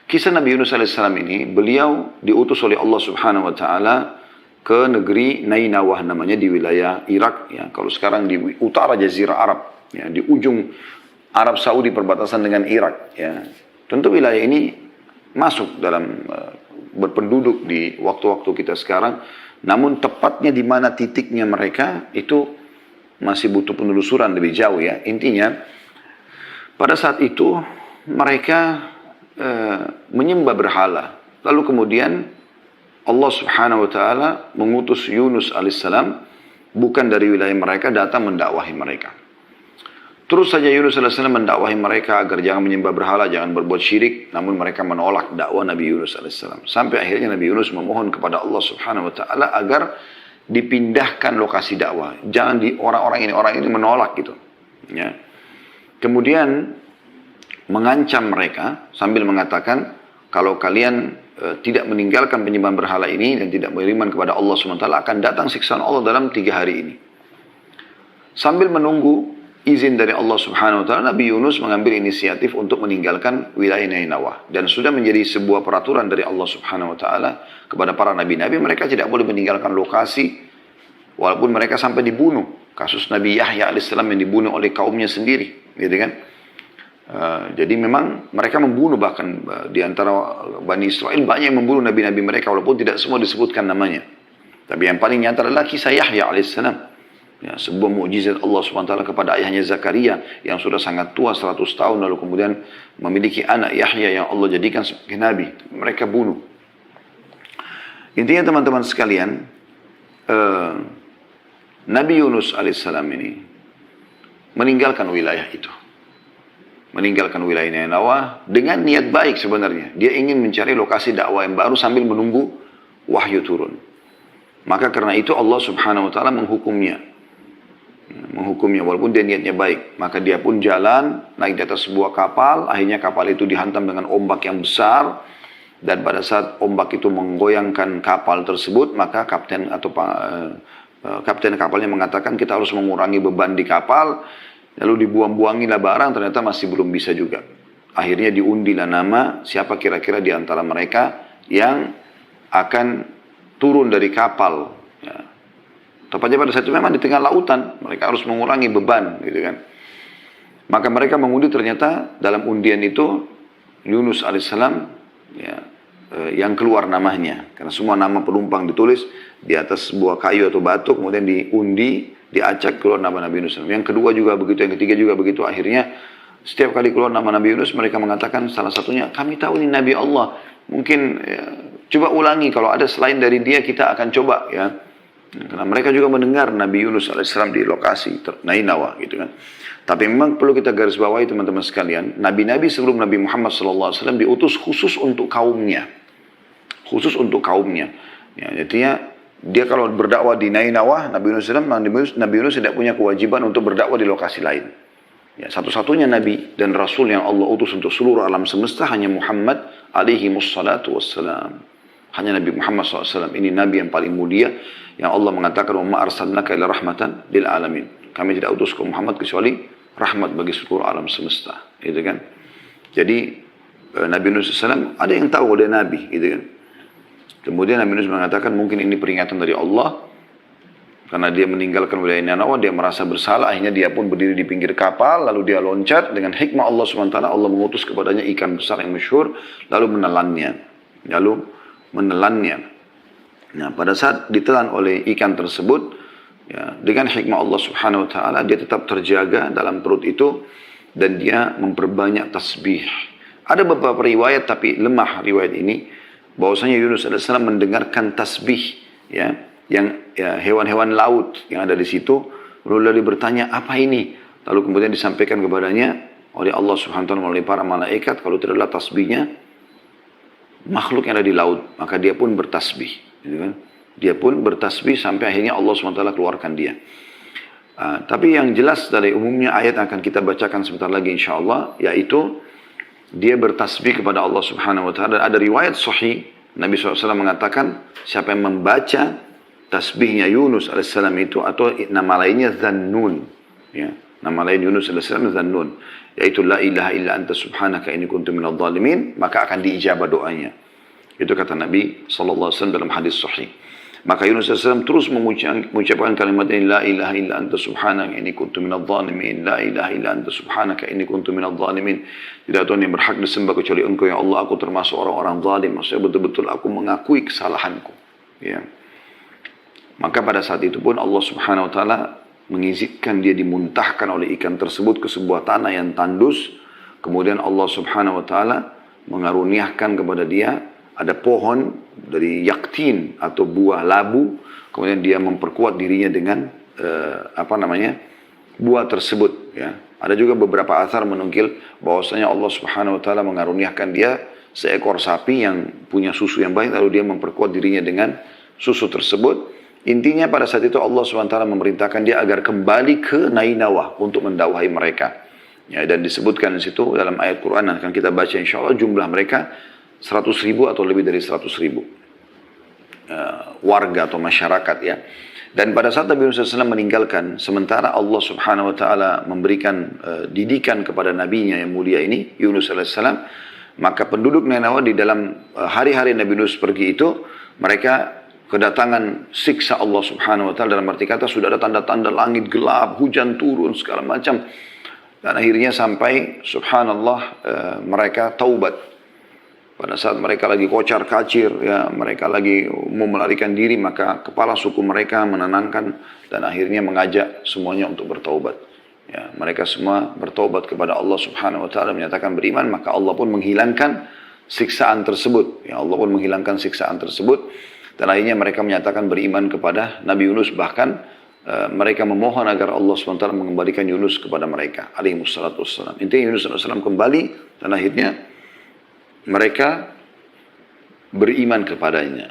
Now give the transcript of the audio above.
Kisah Nabi Yunus alaihissalam ini, beliau diutus oleh Allah Subhanahu wa taala ke negeri Nainawah namanya, di wilayah Irak ya. Kalau sekarang di utara Jazirah Arab ya, di ujung Arab Saudi perbatasan dengan Irak ya. Tentu wilayah ini masuk dalam berpenduduk di waktu-waktu kita sekarang, namun tepatnya di mana titiknya mereka itu masih butuh penelusuran lebih jauh ya. Intinya pada saat itu mereka menyembah berhala. Lalu kemudian Allah Subhanahu wa taala mengutus Yunus alaihissalam bukan dari wilayah mereka, datang mendakwahi mereka. Terus saja Yunus alaihissalam mendakwahi mereka agar jangan menyembah berhala, jangan berbuat syirik, namun mereka menolak dakwah Nabi Yunus alaihissalam. Sampai akhirnya Nabi Yunus memohon kepada Allah Subhanahu wa taala agar dipindahkan lokasi dakwah. Jangan orang ini menolak gitu. Ya. Kemudian mengancam mereka sambil mengatakan, kalau kalian tidak meninggalkan penyembahan berhala ini dan tidak beriman kepada Allah SWT, akan datang siksaan Allah dalam 3 hari ini. Sambil menunggu izin dari Allah Subhanahu wa taala, Nabi Yunus mengambil inisiatif untuk meninggalkan wilayah Nainawah, dan sudah menjadi sebuah peraturan dari Allah Subhanahu wa taala kepada para nabi-nabi, mereka tidak boleh meninggalkan lokasi walaupun mereka sampai dibunuh. Kasus Nabi Yahya alaihissalam yang dibunuh oleh kaumnya sendiri, gitu kan? Jadi memang mereka membunuh, bahkan di antara Bani Israel banyak yang membunuh nabi-nabi mereka walaupun tidak semua disebutkan namanya. Tapi yang paling nyata adalah kisah Yahya alaihissalam. Ya, sebuah mukjizat Allah SWT kepada ayahnya Zakaria yang sudah sangat tua 100 tahun, lalu kemudian memiliki anak Yahya yang Allah jadikan sebagai nabi. Mereka bunuh. Intinya teman-teman sekalian, Nabi Yunus alaihissalam ini meninggalkan wilayah itu. Meninggalkan wilayah Nainawah dengan niat baik sebenarnya. Dia ingin mencari lokasi dakwah yang baru sambil menunggu wahyu turun. Maka karena itu Allah Subhanahu wa taala menghukumnya walaupun dia niatnya baik. Maka dia pun jalan naik di atas sebuah kapal. Akhirnya kapal itu dihantam dengan ombak yang besar, dan pada saat ombak itu menggoyangkan kapal tersebut, maka kapten kapalnya mengatakan, kita harus mengurangi beban di kapal. Lalu dibuang-buangilah barang, ternyata masih belum bisa juga. Akhirnya diundilah nama, siapa kira-kira di antara mereka yang akan turun dari kapal. Ya. Tepatnya pada saat itu memang di tengah lautan, mereka harus mengurangi beban, gitu kan. Maka mereka mengundi, ternyata dalam undian itu Yunus alaihissalam ya, yang keluar namanya. Karena semua nama penumpang ditulis di atas sebuah kayu atau batu, kemudian diundi, diacak, keluar nama Nabi Yunus. Yang kedua juga begitu, yang ketiga juga begitu. Akhirnya setiap kali keluar nama Nabi Yunus, mereka mengatakan salah satunya, kami tahu ini Nabi Allah. Mungkin ya, coba ulangi, kalau ada selain dari dia kita akan coba ya. Karena mereka juga mendengar Nabi Yunus alaihissalam di lokasi Nainawah gitu kan. Tapi memang perlu kita garis bawahi teman-teman sekalian, nabi-nabi sebelum Nabi Muhammad SAW diutus khusus untuk kaumnya. Khusus untuk kaumnya. Ya, jadinya dia kalau berdakwah di Nainawah, Nabi Yunus tidak punya kewajiban untuk berdakwah di lokasi lain. Ya, satu-satunya Nabi dan Rasul yang Allah utus untuk seluruh alam semesta hanya Muhammad alaihi wassalatu wassalam. Hanya Nabi Muhammad SAW. Ini Nabi yang paling mulia, yang Allah mengatakan, wa ma arsalnaka illa rahmatan lil alamin. Kami tidak utus ke Muhammad kecuali rahmat bagi seluruh alam semesta. Gitu kan? Jadi Nabi Yunus SAW ada yang tahu dia Nabi. Gitu kan? Kemudian Nabi Yunus mengatakan mungkin ini peringatan dari Allah. Karena dia meninggalkan wilayah Nainawah, dia merasa bersalah. Akhirnya dia pun berdiri di pinggir kapal. Lalu dia loncat dengan hikmah Allah SWT. Allah mengutus kepadanya ikan besar yang masyhur. Lalu menelannya. Nah, pada saat ditelan oleh ikan tersebut, ya, dengan hikmah Allah Subhanahu wa taala dia tetap terjaga dalam perut itu dan dia memperbanyak tasbih. Ada beberapa riwayat tapi lemah riwayat ini bahwasanya Yunus alaihissalam mendengarkan tasbih ya, yang ya, hewan-hewan laut yang ada di situ, lalu bertanya apa ini? Lalu kemudian disampaikan kepadanya oleh Allah Subhanahu wa taala melalui para malaikat kalau itu adalah tasbihnya makhluk yang ada di laut, maka dia pun bertasbih, gitu kan? Dia pun bertasbih sampai akhirnya Allah SWT keluarkan dia. Tapi yang jelas dari umumnya ayat akan kita bacakan sebentar lagi insyaAllah, yaitu dia bertasbih kepada Allah Subhanahu Wa Taala. Ada riwayat sahih Nabi SAW mengatakan siapa yang membaca tasbihnya Yunus alaihissalam itu, atau nama lainnya Zannun, ya, nama lain Yunus alaihissalam Zannun, yaitu la ilaha illa anta subhanaka inni kuntu minadh dhalimin, maka akan diijabah doanya. Itu kata Nabi SAW dalam hadis sahih. Maka Yunus AS terus mengucapkan kalimat ini, la ilaha illa anta subhanaka inni kuntu minadh dhalimin, la ilaha illa anta subhanaka inni kuntu minadh dhalimin. Tidak Tuhan yang berhak disembah kecuali Engkau ya Allah, aku termasuk orang-orang zalim. Maksudnya betul-betul aku mengakui kesalahanku. Ya. Maka pada saat itu pun Allah Subhanahu wa taala mengizinkan dia dimuntahkan oleh ikan tersebut ke sebuah tanah yang tandus. Kemudian Allah Subhanahu wa taala mengaruniakan kepada dia ada pohon dari yaktin atau buah labu, kemudian dia memperkuat dirinya dengan buah tersebut. Ya. Ada juga beberapa athar menukil bahwasanya Allah Subhanahu wa taala mengaruniakan dia seekor sapi yang punya susu yang baik, lalu dia memperkuat dirinya dengan susu tersebut. Intinya pada saat itu Allah Subhanahu wa taala memerintahkan dia agar kembali ke Nainawah untuk mendakwahi mereka. Ya, dan disebutkan di situ dalam ayat Quran yang akan kita baca insyaallah jumlah mereka 100.000 atau lebih dari 100.000 warga atau masyarakat ya. Dan pada saat Nabi Yunus SAW meninggalkan, sementara Allah Subhanahu wa taala memberikan didikan kepada nabinya yang mulia ini, Yunus AS, maka penduduk Nainawah di dalam hari-hari Nabi Yunus pergi itu, mereka kedatangan siksa Allah Subhanahu wa taala, dalam arti kata sudah ada tanda-tanda langit gelap, hujan turun segala macam. Dan akhirnya sampai subhanallah mereka taubat. Pada saat mereka lagi kocar kacir, ya, mereka lagi mau melarikan diri, maka kepala suku mereka menenangkan dan akhirnya mengajak semuanya untuk bertaubat. Ya, mereka semua bertaubat kepada Allah Subhanahu wa taala, menyatakan beriman, maka Allah pun menghilangkan siksaan tersebut. Ya, Allah pun menghilangkan siksaan tersebut dan akhirnya mereka menyatakan beriman kepada Nabi Yunus, bahkan mereka memohon agar Allah Subhanahu wa taala mengembalikan Yunus kepada mereka alaihi wassalatu wassalam. Intinya Yunus SAW kembali dan akhirnya mereka beriman kepadanya.